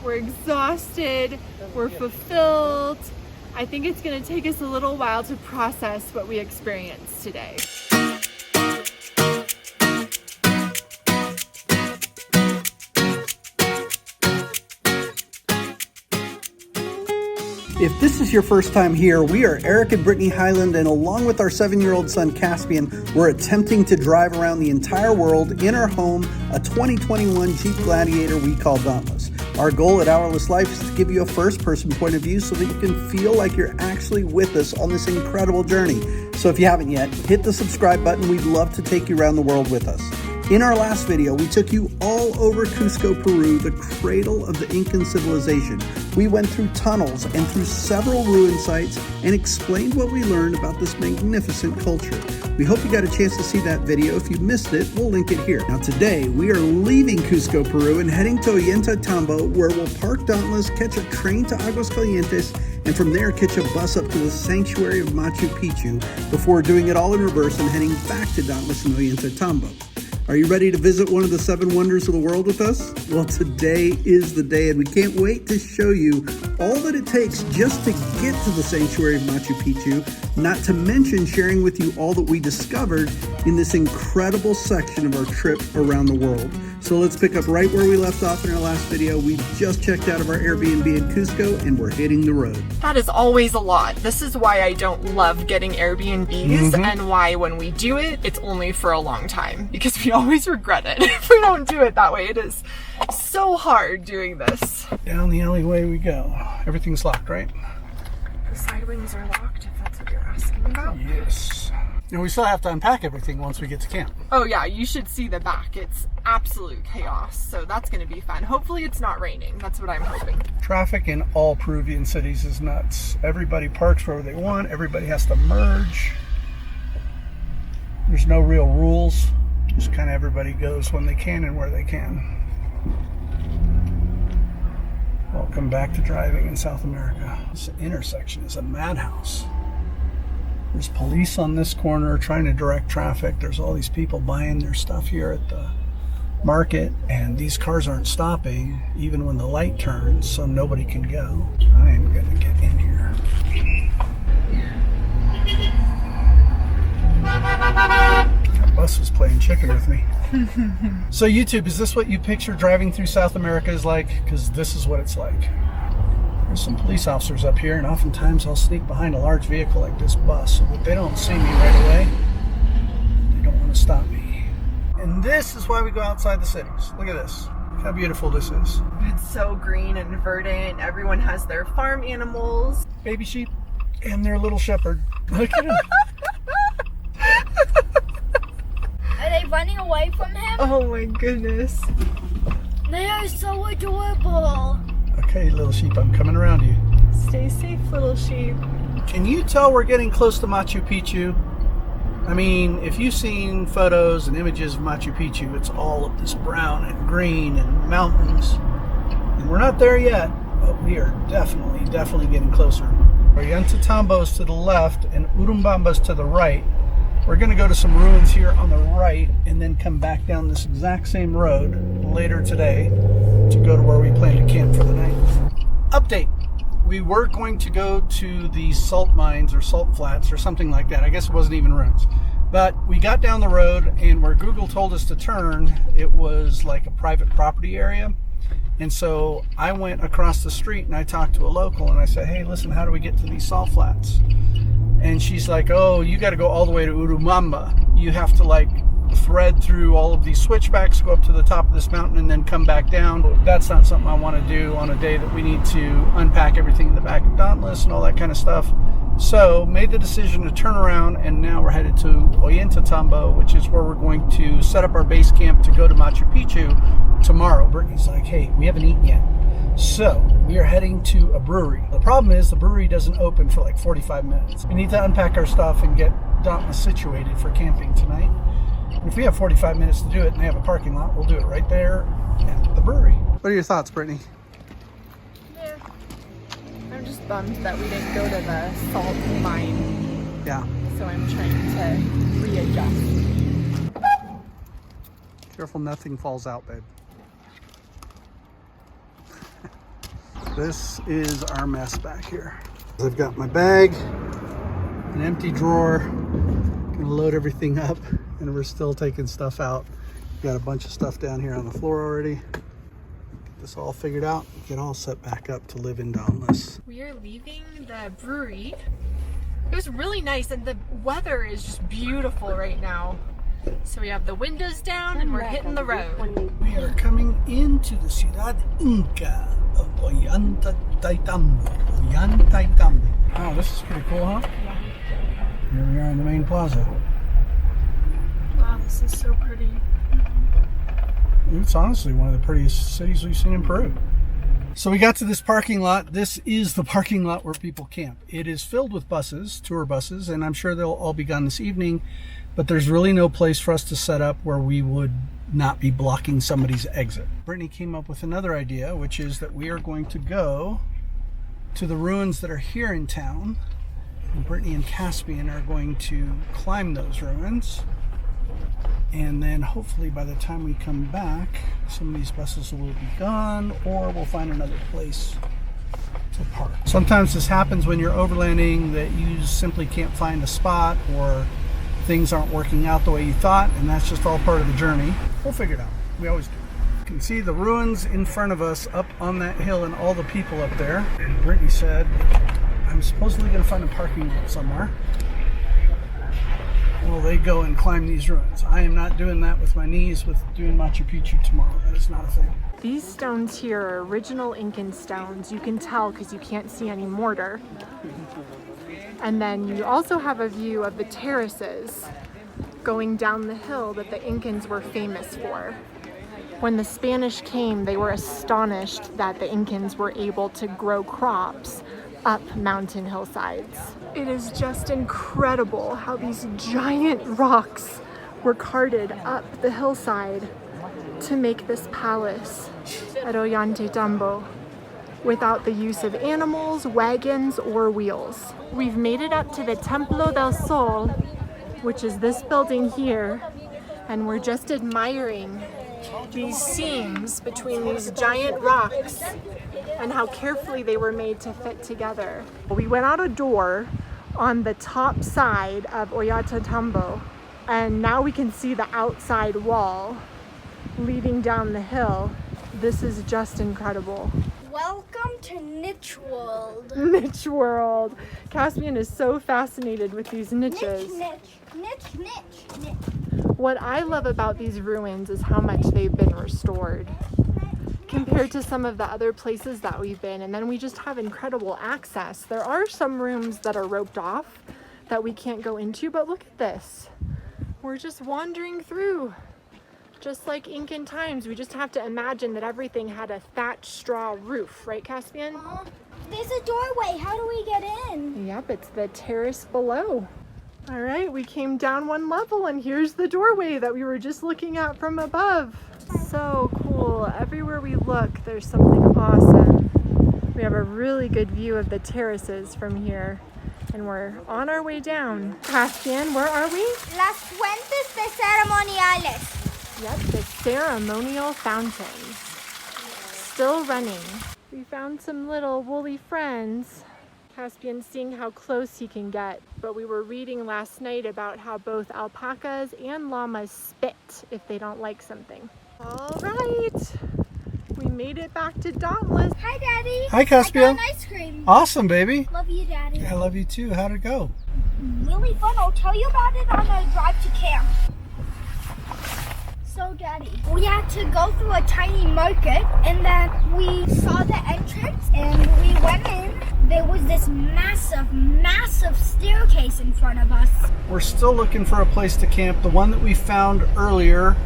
We're exhausted, we're fulfilled. I think it's gonna take us a little while to process what we experienced today. If this is your first time here, we are Eric and Brittany Highland, and along with our 7-year-old son Caspian, we're attempting to drive around the entire world in our home, a 2021 Jeep Gladiator we call Dauntless. Our goal at Hourless Life is to give you a first-person point of view so that you can feel like you're actually with us on this incredible journey. So if you haven't yet, hit the subscribe button. We'd love to take you around the world with us. In our last video, we took you all over Cusco, Peru, the cradle of the Incan civilization. We went through tunnels and through several ruin sites and explained what we learned about this magnificent culture. We hope you got a chance to see that video. If you missed it, we'll link it here. Now today, we are leaving Cusco, Peru and heading to Ollantaytambo, where we'll park Dauntless, catch a train to Aguascalientes, and from there catch a bus up to the sanctuary of Machu Picchu before doing it all in reverse and heading back to Dauntless and Ollantaytambo. Are you ready to visit one of the 7 wonders of the world with us? Well, today is the day, and we can't wait to show you all that it takes just to get to the sanctuary of Machu Picchu, not to mention sharing with you all that we discovered in this incredible section of our trip around the world. So let's pick up right where we left off in our last video. We just checked out of our Airbnb in Cusco, and we're hitting the road. That is always a lot. This is why I don't love getting Airbnbs and why when we do it, it's only for a long time, because we always regret it if we don't do it that way. It is so hard doing this. Down the alleyway we go. Everything's locked, right? The side wings are locked, if that's what you're asking about. Yes. And we still have to unpack everything once we get to camp. Oh yeah, you should see the back. It's absolute chaos, so that's going to be fun. Hopefully it's not raining. That's what I'm hoping. Traffic in all Peruvian cities is nuts. Everybody parks wherever they want. Everybody has to merge. There's no real rules. Just kind of everybody goes when they can and where they can. Welcome back to driving in South America. This intersection is a madhouse. There's police on this corner trying to direct traffic. There's all these people buying their stuff here at the market, and these cars aren't stopping even when the light turns, so nobody can go. I am gonna get in here. That bus was playing chicken with me. So YouTube, is this what you picture driving through South America is like? Because this is what it's like. There's some police officers up here, and oftentimes I'll sneak behind a large vehicle like this bus so that they don't see me right away. They don't want to stop me. And this is why we go outside the cities. Look at this. Look how beautiful this is. It's so green and verdant. Everyone has their farm animals. Baby sheep and their little shepherd. Look at him. Are they running away from him? Oh my goodness. They are so adorable. Okay, little sheep, I'm coming around you. Stay safe, little sheep. Can you tell we're getting close to Machu Picchu? I mean, if you've seen photos and images of Machu Picchu, it's all of this brown and green and mountains. And we're not there yet, but we are definitely getting closer. Ollantaytambo is to the left and Urubamba is to the right. We're going to go to some ruins here on the right and then come back down this exact same road later today to go to where we plan to camp for the night. Update. We were going to go to the salt mines or salt flats or something like that. I guess it wasn't even ruins. But we got down the road, and where Google told us to turn, it was like a private property area. And so I went across the street and I talked to a local and I said, hey, listen, how do we get to these salt flats? And she's like, oh, you got to go all the way to Urubamba. You have to like thread through all of these switchbacks, go up to the top of this mountain and then come back down. That's not something I want to do on a day that we need to unpack everything in the back of Dauntless and all that kind of stuff. So made the decision to turn around, and now we're headed to Ollantaytambo, which is where we're going to set up our base camp to go to Machu Picchu tomorrow. Brittany's like, hey, we haven't eaten yet. So we are heading to a brewery. The problem is the brewery doesn't open for like 45 minutes. We need to unpack our stuff and get Dauntless situated for camping tonight. If we have 45 minutes to do it and they have a parking lot, we'll do it right there at the brewery. What are your thoughts, Brittany? Yeah. I'm just bummed that we didn't go to the salt mine. Yeah. So I'm trying to readjust. Careful nothing falls out, babe. This is our mess back here. I've got my bag, an empty drawer, gonna load everything up, and we're still taking stuff out. Got a bunch of stuff down here on the floor already. Get this all figured out, get all set back up to live in Dauntless. We are leaving the brewery. It was really nice, and the weather is just beautiful right now. So we have the windows down and we're hitting the road. We are coming into the Ciudad Inca of Ollantaytambo. Oh, this is pretty cool, huh? Yeah. Here we are in the main plaza. Wow, this is so pretty. It's honestly one of the prettiest cities we've seen in Peru. So we got to this parking lot. This is the parking lot where people camp. It is filled with buses, tour buses, and I'm sure they'll all be gone this evening, but there's really no place for us to set up where we would not be blocking somebody's exit. Brittany came up with another idea, which is that we are going to go to the ruins that are here in town, and Brittany and Caspian are going to climb those ruins. And then hopefully by the time we come back, some of these buses will be gone, or we'll find another place to park. Sometimes this happens when you're overlanding, that you simply can't find a spot, or things aren't working out the way you thought, and that's just all part of the journey. We'll figure it out. We always do. You can see the ruins in front of us up on that hill and all the people up there. And Brittany said, I'm supposedly going to find a parking lot somewhere. Will they go and climb these ruins? I am not doing that with my knees with doing Machu Picchu tomorrow. That is not a thing. These stones here are original Incan stones. You can tell because you can't see any mortar. And then you also have a view of the terraces going down the hill that the Incans were famous for. When the Spanish came, they were astonished that the Incans were able to grow crops up mountain hillsides. It is just incredible how these giant rocks were carted up the hillside to make this palace at Ollantaytambo without the use of animals, wagons, or wheels. We've made it up to the Templo del Sol, which is this building here, and we're just admiring these seams between these giant rocks and how carefully they were made to fit together. We went out a door on the top side of Ollantaytambo, and now we can see the outside wall leading down the hill. This is just incredible. Welcome to Niche World. Niche World. Caspian is so fascinated with these niches. Niche. What I love about these ruins is how much they've been restored compared to some of the other places that we've been, and then we just have incredible access. There are some rooms that are roped off that we can't go into, but look at this. We're just wandering through. Just like Incan times, we just have to imagine that everything had a thatched straw roof, right, Caspian? There's a doorway. How do we get in? Yep, it's the terrace below. All right, we came down one level and here's the doorway that we were just looking at from above. So cool. Everywhere we look, there's something awesome. We have a really good view of the terraces from here, and we're on our way down. Caspian, where are we? Las fuentes de ceremoniales. Yep, the ceremonial fountains. Still running. We found some little woolly friends. Caspian's seeing how close he can get, but we were reading last night about how both alpacas and llamas spit if they don't like something. All right, we made it back to Dauntless. Hi, Daddy. Hi, Caspian. I got an ice cream. Awesome, baby. Love you, Daddy. I love you too. How'd it go? Really fun. I'll tell you about it on a drive to camp. So, Daddy, we had to go through a tiny market, and then we saw the entrance, and we went in. There was this massive staircase in front of us. We're still looking for a place to camp. The one that we found earlier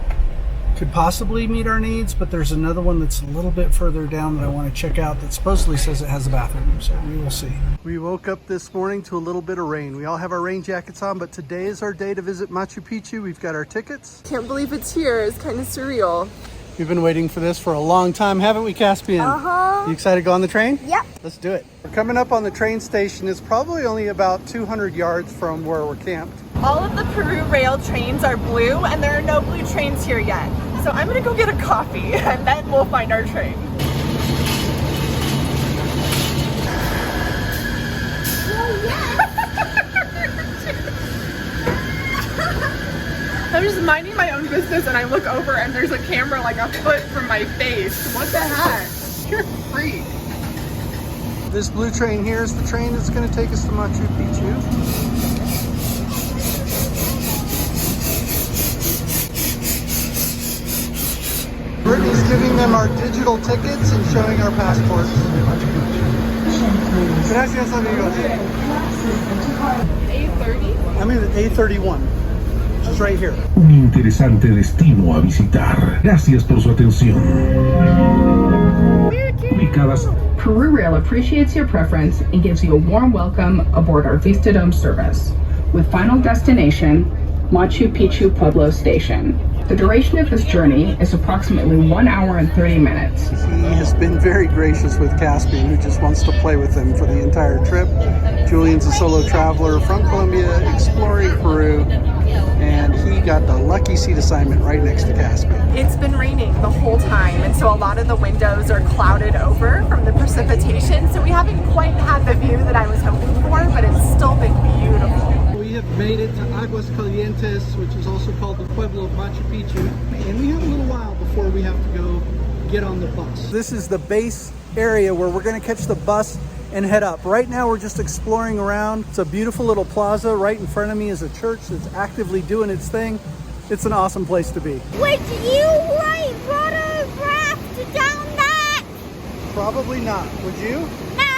could possibly meet our needs, but there's another one that's a little bit further down that I want to check out that supposedly says it has a bathroom, so we will see. We woke up this morning to a little bit of rain. We all have our rain jackets on, but today is our day to visit Machu Picchu. We've got our tickets. Can't believe it's here. It's kind of surreal. We've been waiting for this for a long time, haven't we, Caspian? Uh-huh. You excited to go on the train? Yep. Let's do it. We're coming up on the train station. It's probably only about 200 yards from where we're camped. All of the Peru rail trains are blue, and there are no blue trains here yet. So I'm gonna go get a coffee, and then we'll find our train. this and I look over and there's a camera like a foot from my face. What the heck? You're a freak. This blue train here is the train that's going to take us to Machu Picchu. Brittany's giving them our digital tickets and showing our passports. Gracias, amigos. 8:30? I'm in A31, which is right here. Un interesante destino a visitar. Gracias por su atención. Ubicadas. Peru Rail appreciates your preference and gives you a warm welcome aboard our Vista Dome service, with final destination, Machu Picchu Pueblo Station. The duration of this journey is approximately 1 hour and 30 minutes. He has been very gracious with Kasey, who just wants to play with him for the entire trip. Julian's a solo traveler from Colombia, exploring Peru, and he got the lucky seat assignment right next to Kasey. It's been raining the whole time, and so a lot of the windows are clouded over from the precipitation, so we haven't quite had the view that I was hoping for, but it's still been beautiful. We have made it to Aguas Calientes, which is also called the Pueblo of Machu Picchu, and we have a little while before we have to go get on the bus. This is the base area where we're going to catch the bus and head up. Right now we're just exploring around. It's a beautiful little plaza. Right in front of me is a church that's actively doing its thing. It's an awesome place to be. Would you like water raft down that? Probably not. Would you? No!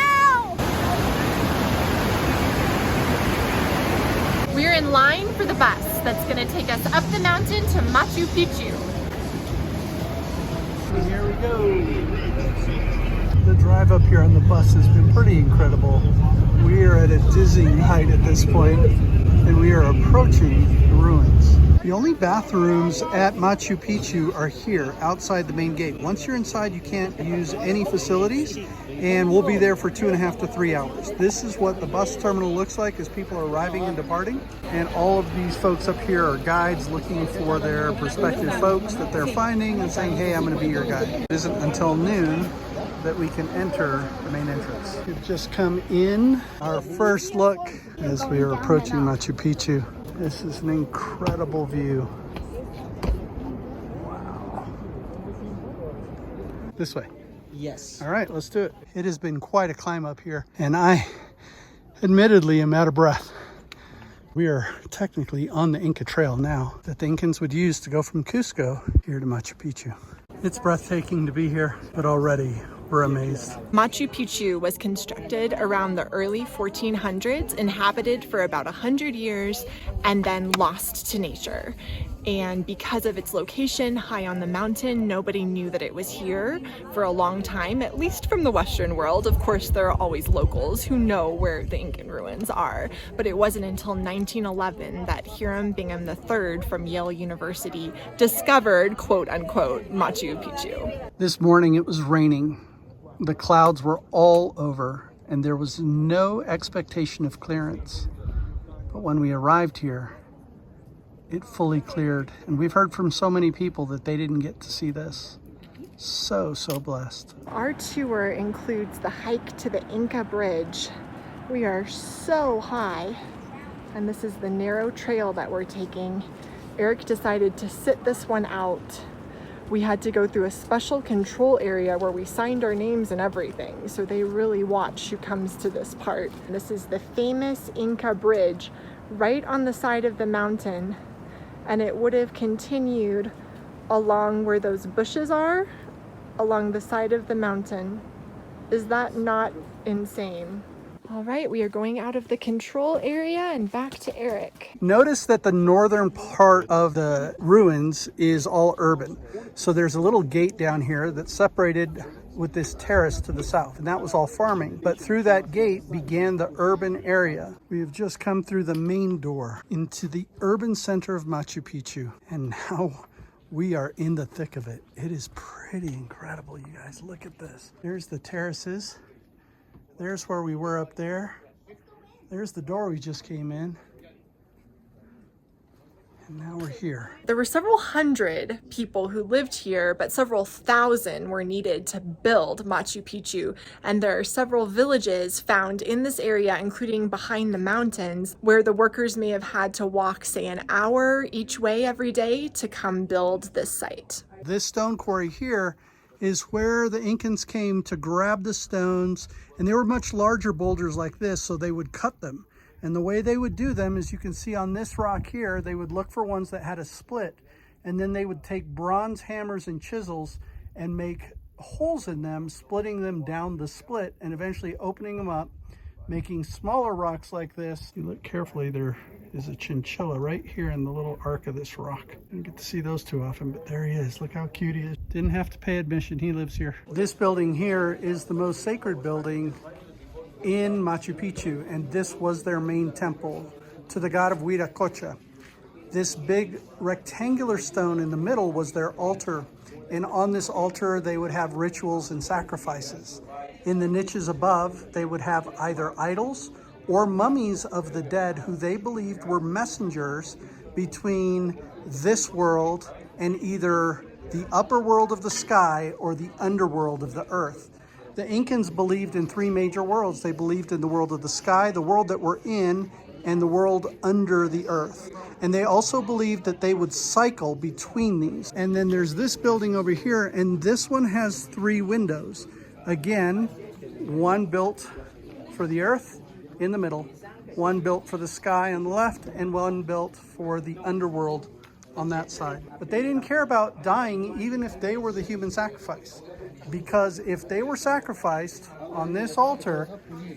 We're in line for the bus that's going to take us up the mountain to Machu Picchu. And here we go. The drive up here on the bus has been pretty incredible. We are at a dizzying height at this point, and we are approaching the ruins. The only bathrooms at Machu Picchu are here outside the main gate. Once you're inside, you can't use any facilities, and we'll be there for 2.5 to 3 hours. This is what the bus terminal looks like as people are arriving and departing. And all of these folks up here are guides looking for their prospective folks that they're finding and saying, hey, I'm going to be your guide. It isn't until noon that we can enter the main entrance. We've just come in. Our first look as we are approaching Machu Picchu. This is an incredible view. Wow. This way. Yes. All right, let's do it. It has been quite a climb up here, and I admittedly am out of breath. We are technically on the Inca Trail now that the Incans would use to go from Cusco here to Machu Picchu. It's breathtaking to be here, but already we're amazed. Machu Picchu was constructed around the early 1400s, inhabited for about 100 years, and then lost to nature. And because of its location high on the mountain, nobody knew that it was here for a long time, at least from the Western world. Of course, there are always locals who know where the Incan ruins are, but it wasn't until 1911 that Hiram Bingham III from Yale University discovered, quote unquote, Machu Picchu. This morning it was raining. The clouds were all over, and there was no expectation of clearance. But when we arrived here, it fully cleared, and we've heard from so many people that they didn't get to see this. So blessed. Our tour includes the hike to the Inca Bridge. We are so high, and this is the narrow trail that we're taking. Eric decided to sit this one out. We had to go through a special control area where we signed our names and everything, so they really watch who comes to this part. And this is the famous Inca Bridge right on the side of the mountain, and it would have continued along where those bushes are, along the side of the mountain. Is that not insane? All right, we are going out of the control area and back to Eric. Notice that the northern part of the ruins is all urban. So there's a little gate down here that's separated with this terrace to the south, and that was all farming. But through that gate began the urban area. We have just come through the main door into the urban center of Machu Picchu, and now we are in the thick of it. It is pretty incredible, you guys. Look at this. There's the terraces. There's where we were up there. There's the door we just came in. And now we're here. There were several hundred people who lived here, but several thousand were needed to build Machu Picchu. And there are several villages found in this area, including behind the mountains, where the workers may have had to walk, say, an hour each way every day to come build this site. This stone quarry here is where the Incans came to grab the stones, and they were much larger boulders like this, so they would cut them. And the way they would do them, as you can see on this rock here, they would look for ones that had a split, and then they would take bronze hammers and chisels and make holes in them, splitting them down the split and eventually opening them up, making smaller rocks like this. You look carefully, there is a chinchilla right here in the little arc of this rock. You don't get to see those too often, but there he is. Look how cute he is. Didn't have to pay admission, he lives here. This building here is the most sacred building in Machu Picchu, and this was their main temple to the god of Huiracocha. This big rectangular stone in the middle was their altar, and on this altar they would have rituals and sacrifices. In the niches above, they would have either idols or mummies of the dead who they believed were messengers between this world and either the upper world of the sky or the underworld of the earth. The Incans believed in three major worlds. They believed in the world of the sky, the world that we're in, and the world under the earth. And they also believed that they would cycle between these. And then there's this building over here, and this one has 3 windows. Again, one built for the earth in the middle, one built for the sky on the left, and one built for the underworld on that side. But they didn't care about dying even if they were the human sacrifice, because if they were sacrificed on this altar,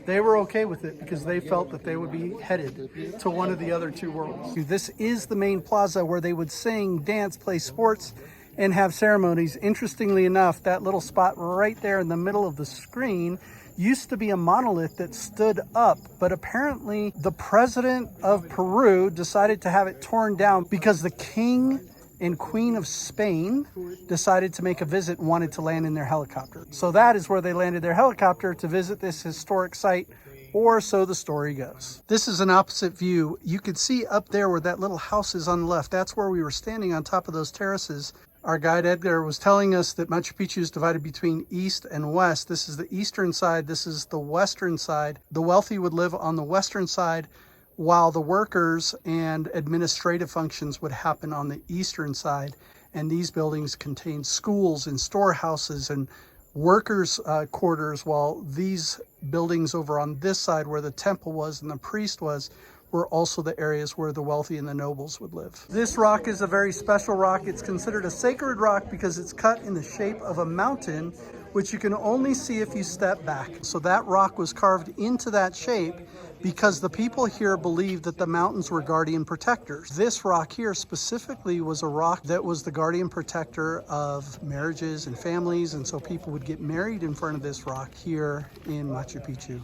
they were okay with it because they felt that they would be headed to one of the other 2 worlds. This is the main plaza where they would sing, dance, play sports, and have ceremonies. Interestingly enough, that little spot right there in the middle of the screen used to be a monolith that stood up, but apparently the president of Peru decided to have it torn down because the king and queen of Spain decided to make a visit and wanted to land in their helicopter. So that is where they landed their helicopter to visit this historic site, or so the story goes. This is an opposite view. You could see up there where that little house is on the left. That's where we were standing on top of those terraces. Our guide Edgar was telling us that Machu Picchu is divided between east and west. This is the eastern side. This is the western side. The wealthy would live on the western side, while the workers and administrative functions would happen on the eastern side. And these buildings contain schools and storehouses and workers' quarters, while these buildings over on this side where the temple was and the priest was were also the areas where the wealthy and the nobles would live. This rock is a very special rock. It's considered a sacred rock because it's cut in the shape of a mountain, which you can only see if you step back. So that rock was carved into that shape because the people here believed that the mountains were guardian protectors. This rock here specifically was a rock that was the guardian protector of marriages and families, and so people would get married in front of this rock here in Machu Picchu.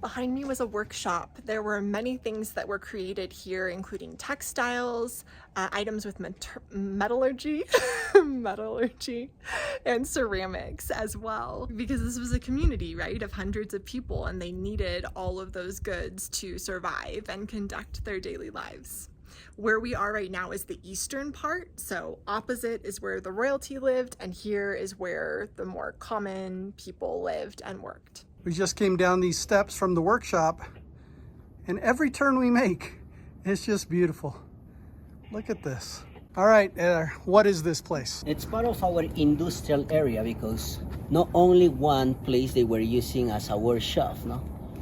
Behind me was a workshop. There were many things that were created here, including textiles, items with metallurgy, and ceramics as well, because this was a community, right, of hundreds of people, and they needed all of those goods to survive and conduct their daily lives. Where we are right now is the eastern part, so opposite is where the royalty lived, and here is where the more common people lived and worked. We just came down these steps from the workshop, and every turn we make, it's just beautiful. Look at this. All right, what is this place? It's part of our industrial area because not only one place they were using as a workshop, no?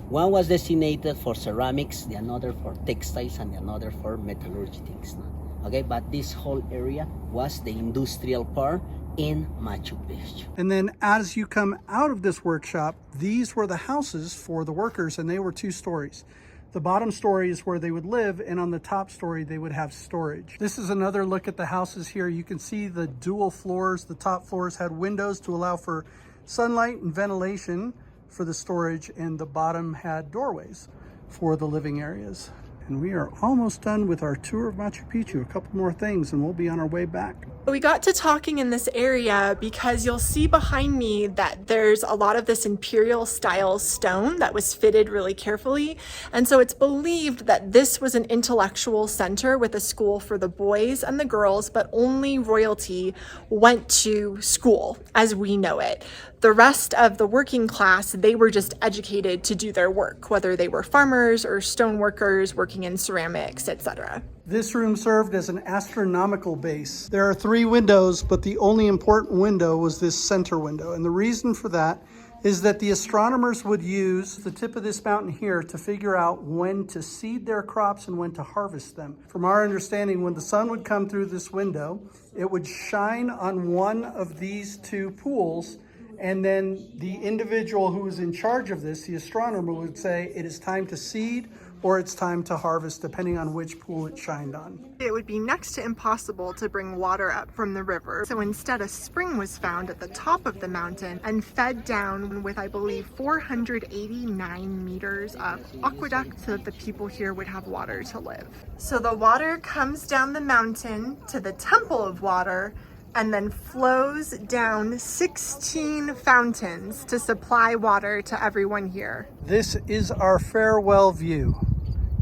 One was designated for ceramics, the another for textiles, and the another for metallurgy things, no? Okay, but this whole area was the industrial part in Machu Picchu. And then as you come out of this workshop, these were the houses for the workers, and they were 2 stories. The bottom story is where they would live, and on the top story they would have storage. This is another look at the houses here. You can see the dual floors. The top floors had windows to allow for sunlight and ventilation for the storage, and the bottom had doorways for the living areas. And we are almost done with our tour of Machu Picchu. A couple more things and we'll be on our way back. We got to talking in this area because you'll see behind me that there's a lot of this imperial style stone that was fitted really carefully. And so it's believed that this was an intellectual center with a school for the boys and the girls, but only royalty went to school as we know it. The rest of the working class, they were just educated to do their work, whether they were farmers or stone workers working in ceramics, etc. This room served as an astronomical base. There are 3 windows, but the only important window was this center window. And the reason for that is that the astronomers would use the tip of this mountain here to figure out when to seed their crops and when to harvest them. From our understanding, when the sun would come through this window, it would shine on one of these 2 pools, and then the individual who was in charge of this, the astronomer, would say it is time to seed or it's time to harvest, depending on which pool it shined on. It would be next to impossible to bring water up from the river, so instead a spring was found at the top of the mountain and fed down with, I believe, 489 meters of aqueduct so that the people here would have water to live. So the water comes down the mountain to the Temple of Water and then flows down 16 fountains to supply water to everyone here. This is our farewell view.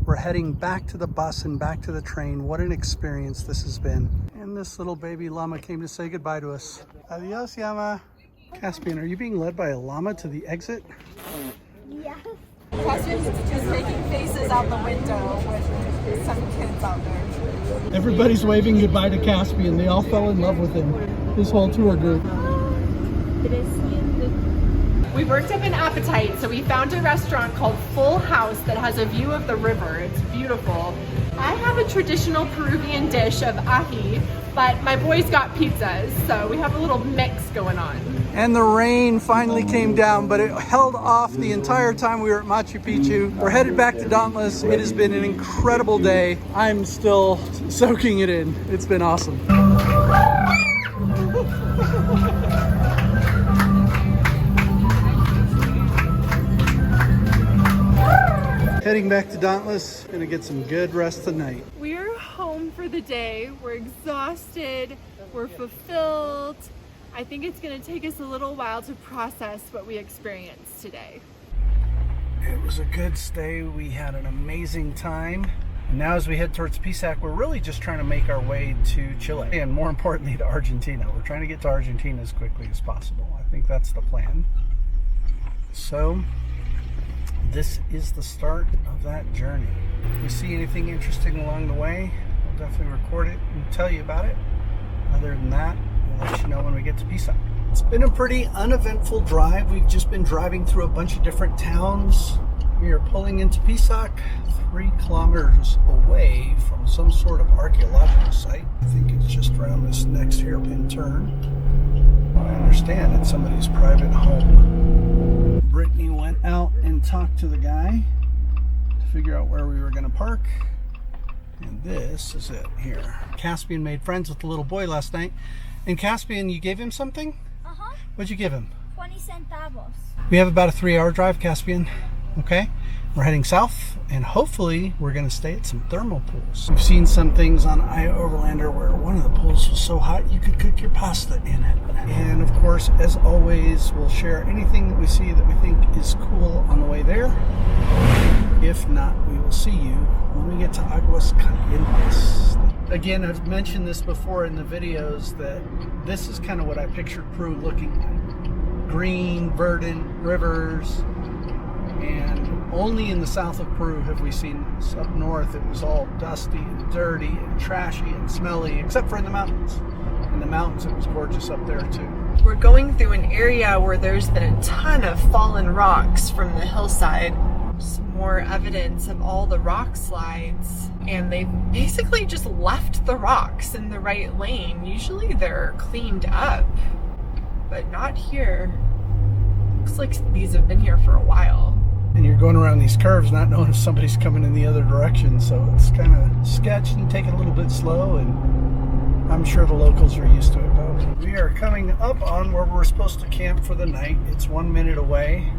We're heading back to the bus and back to the train. What an experience this has been. And this little baby llama came to say goodbye to us. Adios, llama. Caspian, are you being led by a llama to the exit? Yes. Caspian's just making faces out the window with some kids out there. Everybody's waving goodbye to Caspian. They all fell in love with him. This whole tour group. We worked up an appetite, so we found a restaurant called Full House that has a view of the river. It's beautiful. I have a traditional Peruvian dish of ají, but my boys got pizzas, so we have a little mix going on. And the rain finally came down, but it held off the entire time we were at Machu Picchu. We're headed back to Dauntless. It has been an incredible day. I'm still soaking it in. It's been awesome. Heading back to Dauntless, gonna get some good rest tonight. We're home for the day. We're exhausted. We're fulfilled. I think it's gonna take us a little while to process what we experienced today. It was a good stay. We had an amazing time. And now as we head towards Pisac, we're really just trying to make our way to Chile and more importantly to Argentina. We're trying to get to Argentina as quickly as possible. I think that's the plan. So this is the start of that journey. If we see anything interesting along the way, we'll definitely record it and tell you about it. Other than that, we'll let you know when we get to Pisac. It's been a pretty uneventful drive. We've just been driving through a bunch of different towns. We are pulling into Pisac, 3 kilometers away from some sort of archaeological site. I think it's just around this next hairpin turn. I understand it's somebody's private home. Brittany went out and talked to the guy to figure out where we were going to park. And this is it here. Caspian made friends with the little boy last night. And Caspian, you gave him something? Uh-huh. What'd you give him? 20 centavos. We have about a 3-hour drive, Caspian. Okay? We're heading south, and hopefully we're going to stay at some thermal pools. We've seen some things on Overlander where one of the pools was so hot you could cook your pasta in it. And of course, as always, we'll share anything that we see that we think is cool on the way there. If not, we will see you when we get to Aguas Calientes. Again, I've mentioned this before in the videos that this is kind of what I pictured Peru looking like. Green, verdant rivers. And only in the south of Peru have we seen this. Up north it was all dusty and dirty and trashy and smelly, except for in the mountains. In the mountains it was gorgeous up there too. We're going through an area where there's been a ton of fallen rocks from the hillside. Some more evidence of all the rock slides. And they've basically just left the rocks in the right lane. Usually they're cleaned up, but not here. Looks like these have been here for a while. And you're going around these curves not knowing if somebody's coming in the other direction, so it's kind of sketchy and take it a little bit slow, and I'm sure the locals are used to it though. We are coming up on where we're supposed to camp for the night. It's 1 minute away.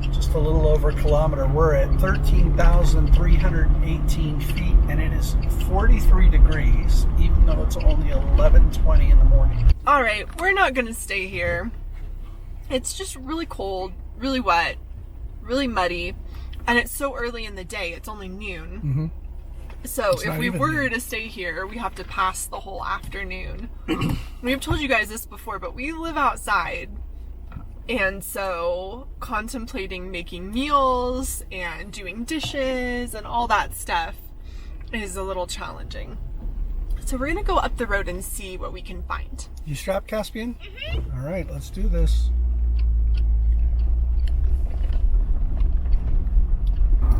just a little over a kilometer. We're at 13,318 feet, and it is 43 degrees, even though it's only 11:20 in the morning. All right, we're not gonna stay here. It's just really cold, really wet, really muddy, and it's so early in the day. It's only noon. So if we were to stay here, we have to pass the whole afternoon. We've told you guys this before, but we live outside. And so contemplating making meals and doing dishes and all that stuff is a little challenging. So we're gonna go up the road and see what we can find. You strapped, Caspian? All right, let's do this.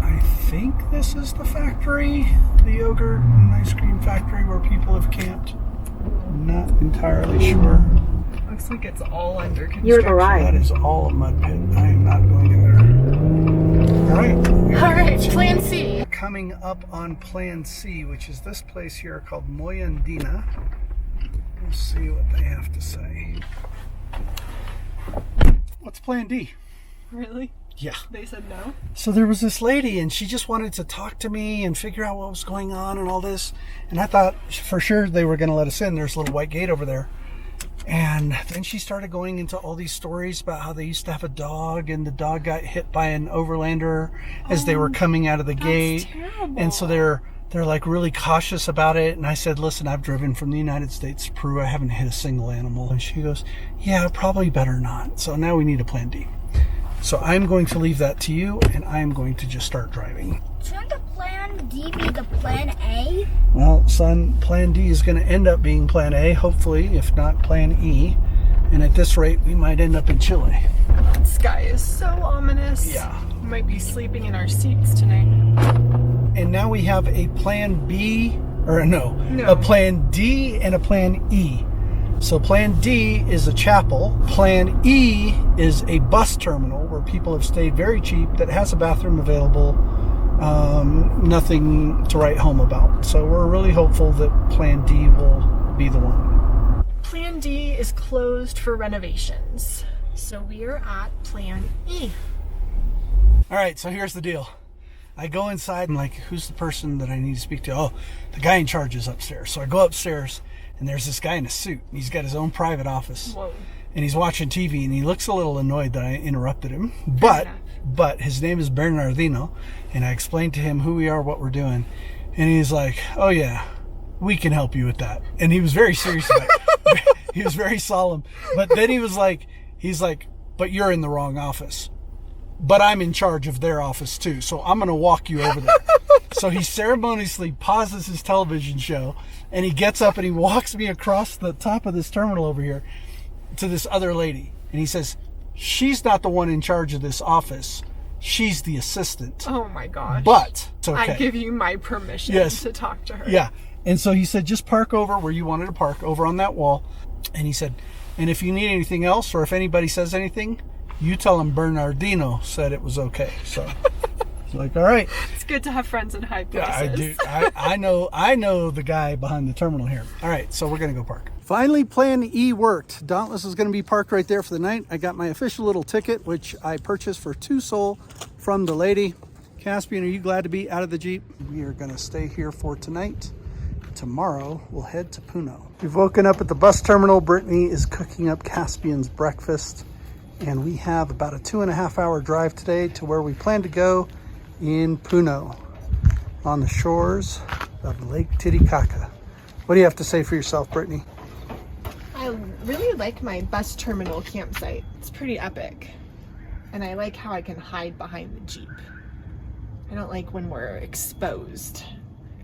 I think this is the factory, the yogurt and ice cream factory where people have camped. Not entirely sure. Looks like it's all under construction. You've arrived. That is all a mud pit. I am not going in there. All right, Plan C. coming up on Plan C, which is this place here called Moyandina. We'll see what they have to say. What's Plan D? Really? Yeah. They said no? So there was this lady, and she just wanted to talk to me and figure out what was going on and all this. And I thought for sure they were going to let us in. There's a little white gate over there. And then she started going into all these stories about how they used to have a dog, and the dog got hit by an overlander as they were coming out of the gate. Terrible. And so they're like really cautious about it. And I said, listen, I've driven from the United States to Peru. I haven't hit a single animal. And she goes, yeah, probably better not. So now we need a Plan D. So I'm going to leave that to you, and I'm going to just start driving. Shouldn't the Plan D be the Plan A? Well, son, Plan D is going to end up being Plan A, hopefully, if not Plan E. And at this rate, we might end up in Chile. The sky is so ominous. Yeah. We might be sleeping in our seats tonight. And now we have a Plan B, or no, a Plan D and a Plan E. So Plan D is a chapel. Plan E is a bus terminal where people have stayed very cheap that has a bathroom available. Nothing to write home about. So we're really hopeful that Plan D will be the one. Plan D is closed for renovations. So we are at Plan E. All right, so here's the deal. I go inside and like, who's the person that I need to speak to? Oh, the guy in charge is upstairs. So I go upstairs, and there's this guy in a suit. He's got his own private office. Whoa. And he's watching TV, and he looks a little annoyed that I interrupted him. But his name is Bernardino, and I explained to him who we are, what we're doing. And he's like, oh yeah, we can help you with that. And he was very serious about it. He was very solemn. But then he's like, but you're in the wrong office. But I'm in charge of their office too, so I'm going to walk you over there. So he ceremoniously pauses his television show, and he gets up and he walks me across the top of this terminal over here to this other lady. And he says, she's not the one in charge of this office. She's the assistant. Oh my gosh. But it's okay. I give you my permission to talk to her. Yeah. And so he said, just park over where you wanted to park, over on that wall. And he said, and if you need anything else, or if anybody says anything, you tell him Bernardino said it was okay. So it's like, all right. It's good to have friends in high places. I do. I know the guy behind the terminal here. All right, so we're going to go park. Finally, Plan E worked. Dauntless is going to be parked right there for the night. I got my official little ticket, which I purchased for 2 sol from the lady. Caspian, are you glad to be out of the Jeep? We are going to stay here for tonight. Tomorrow, we'll head to Puno. We've woken up at the bus terminal. Brittany is cooking up Caspian's breakfast. And we have about a 2.5 hour drive today to where we plan to go in Puno on the shores of Lake Titicaca. What do you have to say for yourself, Brittany? I really like my bus terminal campsite. It's pretty epic. And I like how I can hide behind the Jeep. I don't like when we're exposed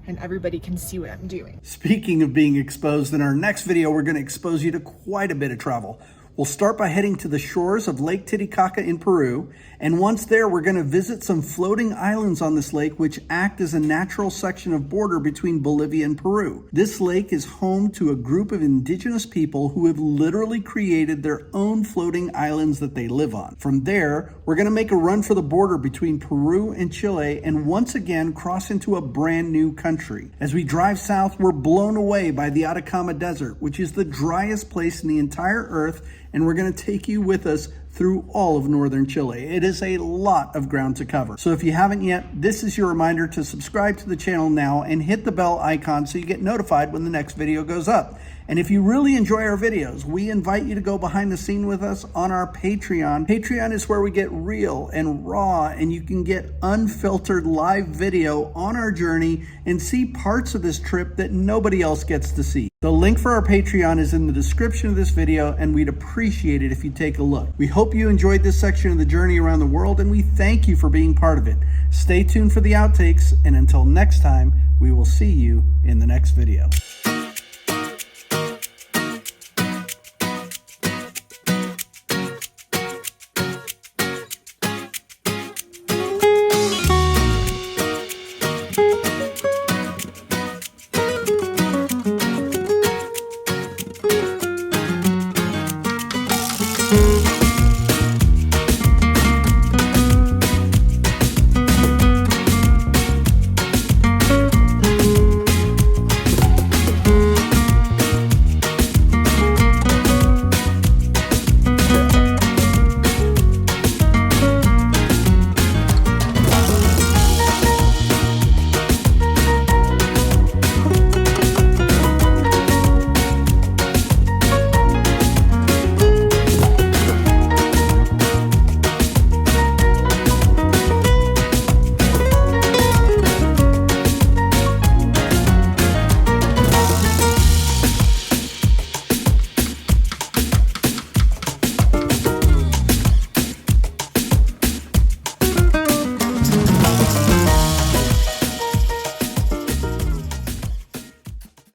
and everybody can see what I'm doing. Speaking of being exposed, in our next video, we're going to expose you to quite a bit of travel. We'll start by heading to the shores of Lake Titicaca in Peru, and once there, we're going to visit some floating islands on this lake which act as a natural section of border between Bolivia and Peru. This lake is home to a group of indigenous people who have literally created their own floating islands that they live on. From there, we're going to make a run for the border between Peru and Chile and once again cross into a brand new country. As we drive south, we're blown away by the Atacama Desert, which is the driest place in the entire earth, and we're going to take you with us through all of northern Chile. It is a lot of ground to cover. So if you haven't yet, this is your reminder to subscribe to the channel now and hit the bell icon so you get notified when the next video goes up. And if you really enjoy our videos, we invite you to go behind the scene with us on our Patreon. Patreon is where we get real and raw, and you can get unfiltered live video on our journey and see parts of this trip that nobody else gets to see. The link for our Patreon is in the description of this video, and we'd appreciate it if you take a look. We hope you enjoyed this section of the journey around the world, and we thank you for being part of it. Stay tuned for the outtakes, and until next time, we will see you in the next video.